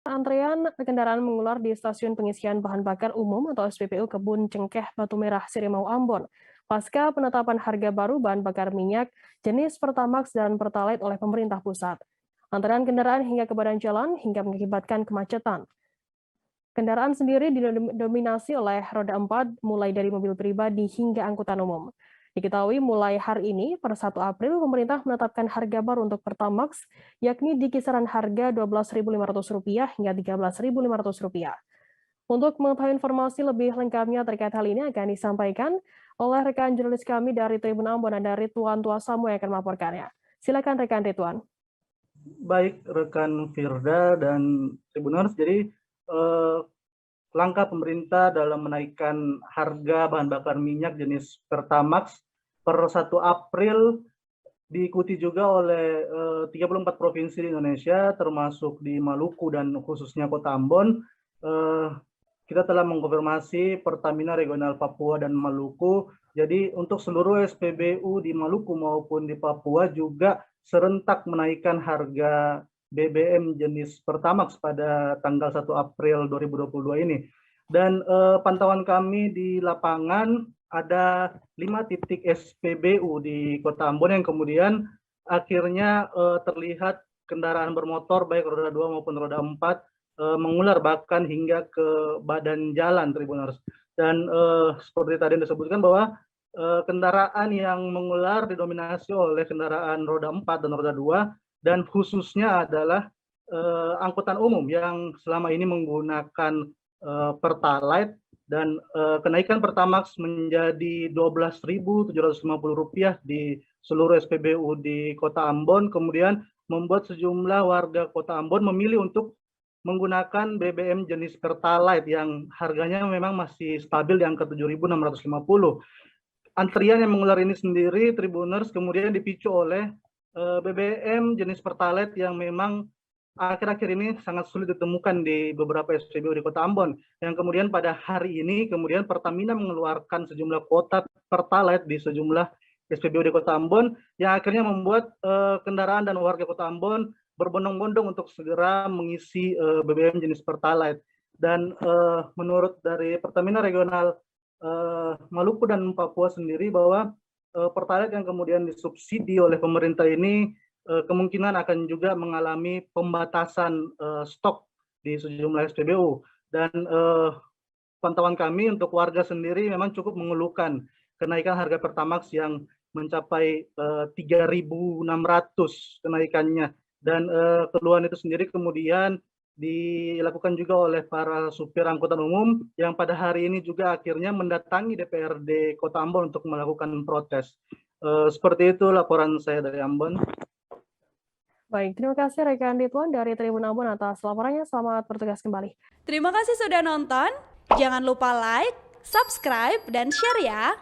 Antrean kendaraan mengular di stasiun pengisian bahan bakar umum atau SPBU Kebun Cengkeh Batu Merah Sirimau Ambon. Pasca penetapan harga baru bahan bakar minyak jenis Pertamax dan Pertalite oleh pemerintah pusat. Antrean kendaraan hingga ke badan jalan hingga mengakibatkan kemacetan. Kendaraan sendiri didominasi oleh roda 4 mulai dari mobil pribadi hingga angkutan umum. Diketahui mulai hari ini, per 1 April, pemerintah menetapkan harga baru untuk Pertamax, yakni di kisaran harga Rp12.500 hingga Rp13.500. Untuk mengetahui informasi lebih lengkapnya terkait hal ini akan disampaikan oleh rekan jurnalis kami dari Tribun Ambon, ada Ridwan Tuasamu yang akan melaporkannya. Silakan rekan Ridwan. Baik rekan Firda dan Tribuners, jadi langkah pemerintah dalam menaikkan harga bahan bakar minyak jenis Pertamax per 1 April diikuti juga oleh 34 provinsi di Indonesia, termasuk di Maluku dan khususnya Kota Ambon. Kita telah mengkonfirmasi Pertamina Regional Papua dan Maluku. Jadi untuk seluruh SPBU di Maluku maupun di Papua juga serentak menaikkan harga BBM jenis Pertamax pada tanggal 1 April 2022 ini. Dan pantauan kami di lapangan ada 5 titik SPBU di Kota Ambon yang kemudian akhirnya terlihat kendaraan bermotor baik roda 2 maupun roda 4 mengular bahkan hingga ke badan jalan, Tribuners. Dan seperti tadi yang disebutkan bahwa kendaraan yang mengular didominasi oleh kendaraan roda 4 dan roda 2 dan khususnya adalah angkutan umum yang selama ini menggunakan Pertalite dan kenaikan Pertamax menjadi Rp12.750 di seluruh SPBU di Kota Ambon, kemudian membuat sejumlah warga Kota Ambon memilih untuk menggunakan BBM jenis Pertalite yang harganya memang masih stabil di angka Rp7.650. Antrian yang mengular ini sendiri, Tribuners, kemudian dipicu oleh BBM jenis Pertalite yang memang akhir-akhir ini sangat sulit ditemukan di beberapa SPBU di Kota Ambon. Yang kemudian pada hari ini, kemudian Pertamina mengeluarkan sejumlah kuota Pertalite di sejumlah SPBU di Kota Ambon, yang akhirnya membuat kendaraan dan warga Kota Ambon berbondong-bondong untuk segera mengisi BBM jenis Pertalite. Dan menurut dari Pertamina Regional Maluku dan Papua sendiri bahwa Pertalite yang kemudian disubsidi oleh pemerintah ini kemungkinan akan juga mengalami pembatasan stok di sejumlah SPBU. Dan pantauan kami untuk warga sendiri memang cukup mengeluhkan kenaikan harga Pertamax yang mencapai 3.600 kenaikannya. Dan keluhan itu sendiri kemudian dilakukan juga oleh para supir angkutan umum yang pada hari ini juga akhirnya mendatangi DPRD Kota Ambon untuk melakukan protes. Seperti itu laporan saya dari Ambon. Baik, terima kasih rekan Ridwan dari Tribun Ambon atas laporannya. Selamat bertugas kembali. Terima kasih sudah nonton. Jangan lupa like, subscribe, dan share ya.